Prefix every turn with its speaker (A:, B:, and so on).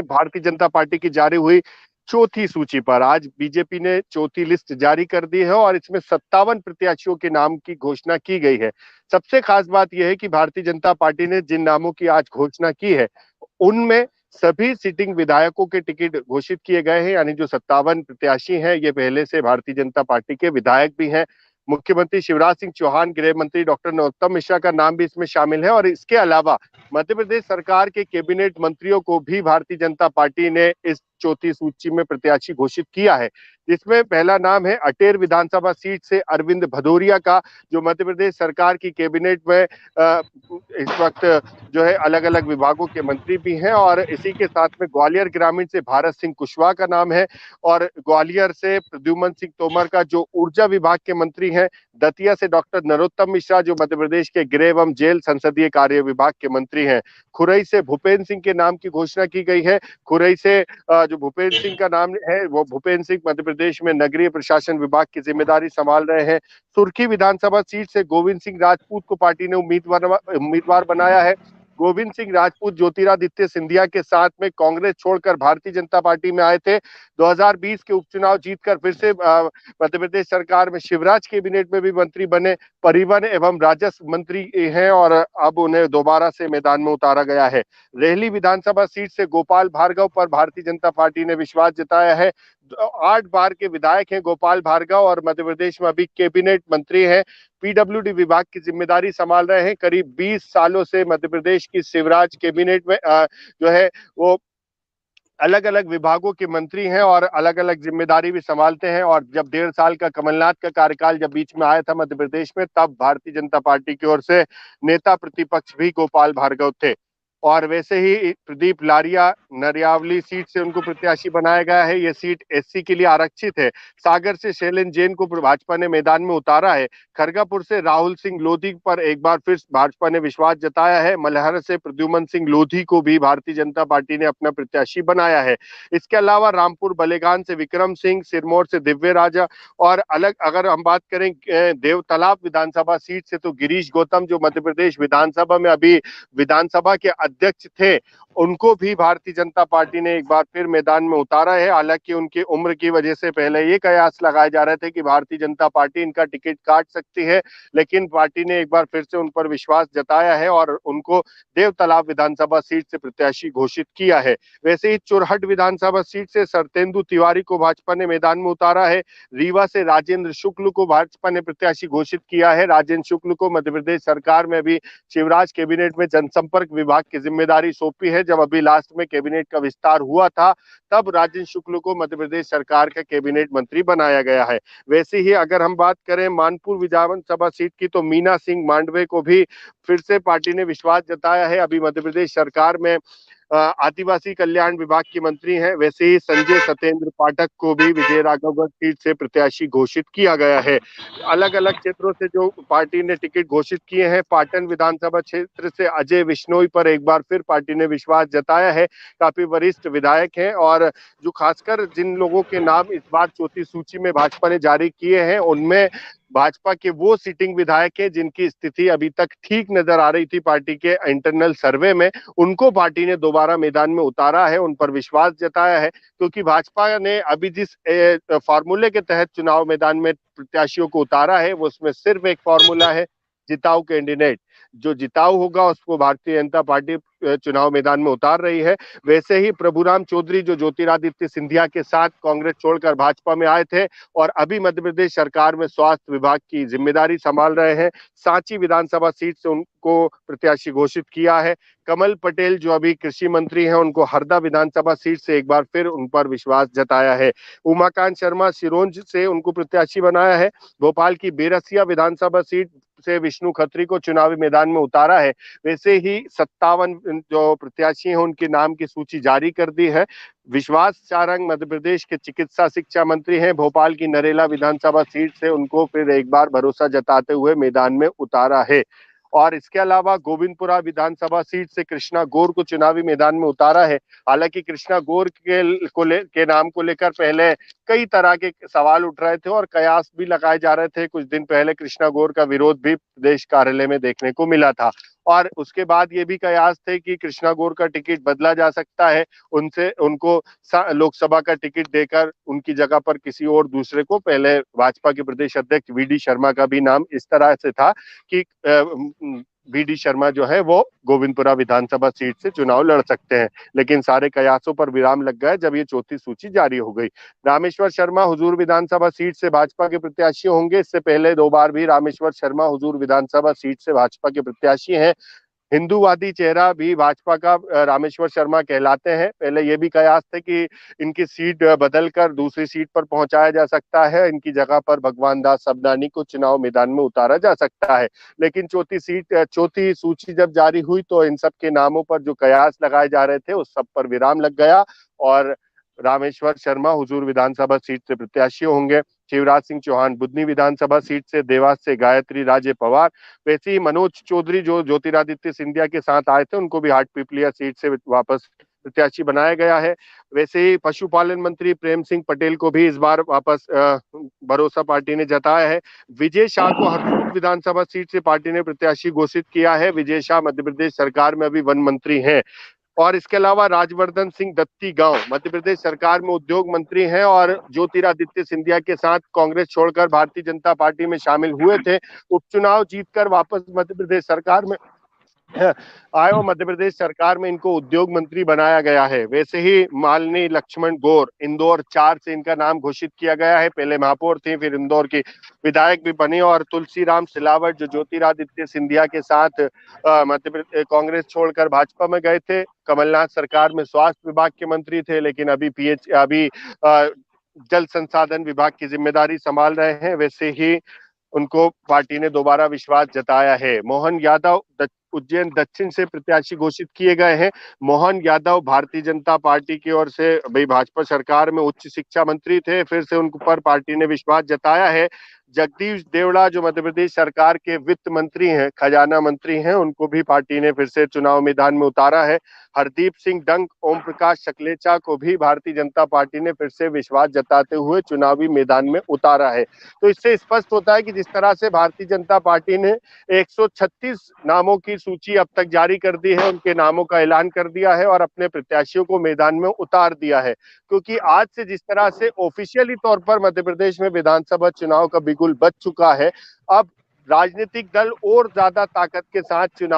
A: Bharatiya Janata party की जारी हुई चौथी सूची पर आज बीजेपी ने चौथी लिस्ट जारी कर दी है और इसमें 57 प्रत्याशियों के नाम की घोषणा की गई है। सबसे खास बात यह है कि भारतीय जनता पार्टी ने जिन नामों की आज घोषणा की है उनमें सभी सिटिंग विधायकों के टिकट घोषित किए गए हैं, यानी जो 57 प्रत्याशी हैं ये पहले से भारतीय जनता पार्टी के विधायक भी हैं। मुख्यमंत्री शिवराज सिंह चौहान, गृह मंत्री डॉक्टर नरोत्तम मिश्रा का नाम भी इसमें शामिल है और इसके अलावा मध्य प्रदेश सरकार के कैबिनेट मंत्रियों को भी भारतीय जनता पार्टी ने इस चौथी सूची में प्रत्याशी घोषित किया है, जिसमें पहला नाम है अटेर विधानसभा सीट से अरविंद भदौरिया का, जो मध्य प्रदेश सरकार की कैबिनेट में इस वक्त जो है अलग अलग विभागों के मंत्री भी हैं। और इसी के साथ में ग्वालियर ग्रामीण से भारत सिंह कुशवाहा का नाम है और ग्वालियर से प्रद्युमन सिंह तोमर का, जो ऊर्जा विभाग के मंत्री हैं। दतिया से डॉक्टर नरोत्तम मिश्रा, जो मध्य प्रदेश के गृह एवं जेल संसदीय कार्य विभाग के मंत्री हैं। खुरई से भूपेन्द्र सिंह के नाम की घोषणा की गई है। खुरई से जो भूपेन्द्र सिंह का नाम है वो भूपेन्द्र सिंह मध्य प्रदेश में नगरीय प्रशासन विभाग की जिम्मेदारी संभाल रहे हैं। सुर्खी विधानसभा सीट से गोविंद सिंह राजपूत को पार्टी ने उम्मीदवार बनाया है। गोविंद सिंह राजपूत ज्योतिरादित्य सिंधिया के साथ में कांग्रेस छोड़कर भारतीय जनता पार्टी में आए थे। 2020 के उपचुनाव जीतकर फिर से मध्य प्रदेश सरकार में शिवराज कैबिनेट में भी मंत्री बने, परिवहन एवं राजस्व मंत्री हैं और अब उन्हें दोबारा से मैदान में उतारा गया है। रेहली विधानसभा सीट से गोपाल भार्गव पर भारतीय जनता पार्टी ने विश्वास जताया है। 8 बार के विधायक हैं गोपाल भार्गव और मध्य प्रदेश में अभी कैबिनेट मंत्री हैं। पीडब्ल्यूडी विभाग की जिम्मेदारी संभाल रहे हैं। करीब 20 सालों से मध्य प्रदेश की शिवराज कैबिनेट में जो है वो अलग अलग विभागों के मंत्री हैं और अलग अलग जिम्मेदारी भी संभालते हैं। और जब 1.5 साल का कमलनाथ का कार्यकाल जब बीच में आया था मध्य प्रदेश में, तब भारतीय जनता पार्टी की ओर से नेता प्रतिपक्ष भी गोपाल भार्गव थे। और वैसे ही प्रदीप लारिया नरियावली सीट से उनको प्रत्याशी बनाया गया है। ये सीट एससी के लिए आरक्षित है। सागर से शैलेंद्र जैन को भाजपा ने मैदान में उतारा है। खरगापुर से राहुल सिंह लोधी पर एक बार फिर भाजपा ने विश्वास जताया है। मलहर से प्रद्युमन सिंह लोधी को भी भारतीय जनता पार्टी ने अपना प्रत्याशी बनाया है। इसके अलावा रामपुर बलेगान से विक्रम सिंह, सिरमौर से दिव्य राजा और अलग अगर हम बात करें देवतालाब विधानसभा सीट से तो गिरीश गौतम, जो मध्य प्रदेश विधानसभा में अभी विधानसभा के अध्यक्ष थे, उनको भी भारतीय जनता पार्टी ने एक बार फिर मैदान में उतारा है। हालांकि उनकी उम्र की वजह से पहले ये कयास लगाए जा रहे थे कि भारतीय जनता पार्टी इनका टिकट काट सकती है, लेकिन पार्टी ने एक बार फिर से उन पर विश्वास जताया है और उनको देवतालाब विधानसभा सीट से प्रत्याशी घोषित किया है। वैसे ही चुरहट विधानसभा सीट से सरतेंदु तिवारी को भाजपा ने मैदान में उतारा है। रीवा से राजेंद्र शुक्ल को भाजपा ने प्रत्याशी घोषित किया है। राजेंद्र शुक्ल को मध्य प्रदेश सरकार में भी शिवराज कैबिनेट में जनसंपर्क विभाग की जिम्मेदारी सौंपी है। जब अभी लास्ट में कैबिनेट का विस्तार हुआ था तब राजेंद्र शुक्ल को मध्य प्रदेश सरकार का कैबिनेट मंत्री बनाया गया है। वैसे ही अगर हम बात करें मानपुर विधानसभा सीट की तो मीना सिंह मांडवे को भी फिर से पार्टी ने विश्वास जताया है। अभी मध्य प्रदेश सरकार में आदिवासी कल्याण विभाग की मंत्री हैं। वैसे ही संजय सत्येंद्र पाठक को भी विजय राघवगढ़ सीट से प्रत्याशी घोषित किया गया है। अलग अलग क्षेत्रों से जो पार्टी ने टिकट घोषित किए हैं, पाटन विधानसभा क्षेत्र से अजय विश्नोई पर एक बार फिर पार्टी ने विश्वास जताया है। काफी वरिष्ठ विधायक हैं और जो खासकर जिन लोगों के नाम इस बार चौथी सूची में भाजपा ने जारी किए हैं उनमें भाजपा के वो सिटिंग विधायक हैं जिनकी स्थिति अभी तक ठीक नजर आ रही थी पार्टी के इंटरनल सर्वे में, उनको पार्टी ने दोबारा मैदान में उतारा है, उन पर विश्वास जताया है। क्योंकि भाजपा ने अभी जिस फार्मूले के तहत चुनाव मैदान में प्रत्याशियों को उतारा है वो उसमें सिर्फ एक फार्मूला है, जिताऊ कैंडिडेट। जो जिताऊ होगा उसको भारतीय जनता पार्टी चुनाव मैदान में उतार रही है। वैसे ही प्रभुराम चौधरी जो ज्योतिरादित्य सिंधिया के साथ कांग्रेस छोड़कर भाजपा में आए थे और अभी मध्य प्रदेश सरकार में स्वास्थ्य विभाग की जिम्मेदारी संभाल रहे हैं, सांची विधानसभा सीट से उनको प्रत्याशी घोषित किया है। कमल पटेल जो अभी कृषि मंत्री हैं, उनको हरदा विधानसभा सीट से एक बार फिर उन पर विश्वास जताया है। उमाकांत शर्मा सिरोंज से उनको प्रत्याशी बनाया है। भोपाल की बेरसिया विधानसभा सीट से विष्णु खत्री को चुनावी मैदान में उतारा है। वैसे ही 57 जो प्रत्याशी हैं उनके नाम की सूची जारी कर दी है। विश्वास सारंग मध्य प्रदेश के चिकित्सा शिक्षा मंत्री हैं। भोपाल की नरेला विधानसभा सीट से उनको फिर एक बार भरोसा जताते हुए मैदान में उतारा है। और इसके अलावा गोविंदपुरा विधानसभा सीट से कृष्णा गौर को चुनावी मैदान में उतारा है। हालांकि कृष्णा गौर के नाम को लेकर पहले कई तरह के सवाल उठ रहे थे और कयास भी लगाए जा रहे थे। कुछ दिन पहले कृष्णा गौर का विरोध भी प्रदेश कार्यालय में देखने को मिला था। और उसके बाद ये भी कयास थे कि कृष्णा गौर का टिकट बदला जा सकता है, उनसे उनको लोकसभा का टिकट देकर उनकी जगह पर किसी और दूसरे को, पहले भाजपा के प्रदेश अध्यक्ष वीडी शर्मा का भी नाम इस तरह से था कि वीडी शर्मा जो है वो गोविंदपुरा विधानसभा सीट से चुनाव लड़ सकते हैं। लेकिन सारे कयासों पर विराम लग गया जब ये चौथी सूची जारी हो गई। रामेश्वर शर्मा हुजूर विधानसभा सीट से भाजपा के प्रत्याशी होंगे। इससे पहले 2 बार भी रामेश्वर शर्मा हुजूर विधानसभा सीट से भाजपा के प्रत्याशी हैं। हिंदूवादी चेहरा भी भाजपा का रामेश्वर शर्मा कहलाते हैं। पहले ये भी कयास थे कि इनकी सीट बदलकर दूसरी सीट पर पहुंचाया जा सकता है, इनकी जगह पर भगवान दास सबनानी को चुनाव मैदान में उतारा जा सकता है। लेकिन चौथी सूची जब जारी हुई तो इन सब के नामों पर जो कयास लगाए जा रहे थे उस सब पर विराम लग गया और रामेश्वर शर्मा हुजूर विधानसभा सीट से प्रत्याशी होंगे। शिवराज सिंह चौहान बुधनी विधानसभा सीट से, देवास से गायत्री राजे पवार, वैसे ही मनोज चौधरी जो ज्योतिरादित्य सिंधिया के साथ आए थे उनको भी हाटपिपलिया सीट से वापस प्रत्याशी बनाया गया है। वैसे ही पशुपालन मंत्री प्रेम सिंह पटेल को भी इस बार वापस भरोसा पार्टी ने जताया है। विजय शाह को हरसूद विधानसभा सीट से पार्टी ने प्रत्याशी घोषित किया है। विजय शाह मध्य प्रदेश सरकार में अभी वन मंत्री हैं। और इसके अलावा राजवर्धन सिंह दत्ती गांव मध्य प्रदेश सरकार में उद्योग मंत्री हैं और ज्योतिरादित्य सिंधिया के साथ कांग्रेस छोड़कर भारतीय जनता पार्टी में शामिल हुए थे। उपचुनाव जीतकर वापस मध्य प्रदेश सरकार में आए और मध्य प्रदेश सरकार में इनको उद्योग मंत्री बनाया गया है। वैसे ही मालिनी लक्ष्मण गौर इंदौर 4 से इनका नाम घोषित किया गया है। पहले महापौर थी, फिर इंदौर की विधायक भी बनी। और तुलसीराम सिलावट जो ज्योतिरादित्य सिंधिया के साथ मध्य प्रदेश कांग्रेस छोड़कर भाजपा में गए थे, कमलनाथ सरकार में स्वास्थ्य विभाग के मंत्री थे, लेकिन अभी जल संसाधन विभाग की जिम्मेदारी संभाल रहे हैं। वैसे ही उनको पार्टी ने दोबारा विश्वास जताया है। मोहन यादव उज्जैन दक्षिण से प्रत्याशी घोषित किए गए हैं। मोहन यादव भारतीय जनता पार्टी की ओर से भाई भाजपा सरकार में उच्च शिक्षा मंत्री थे, फिर से उन पर पार्टी ने विश्वास जताया है। जगदीश देवड़ा जो मध्य प्रदेश सरकार के वित्त मंत्री हैं, खजाना मंत्री हैं, उनको भी पार्टी ने फिर से चुनाव मैदान में उतारा है। हरदीप सिंह डंग, ओम प्रकाश सकलेचा को भी भारतीय जनता पार्टी ने फिर से विश्वास जताते हुए चुनावी मैदान में उतारा है। तो इससे स्पष्ट होता है कि जिस तरह से भारतीय जनता पार्टी ने 136 नामों की सूची अब तक जारी कर दी है, उनके नामों का ऐलान कर दिया है और अपने प्रत्याशियों को मैदान में उतार दिया है। क्योंकि आज से जिस तरह से ऑफिशियली तौर पर मध्य प्रदेश में विधानसभा चुनाव का बिगुल बज चुका है, अब राजनीतिक दल और ज्यादा ताकत के साथ चुनाव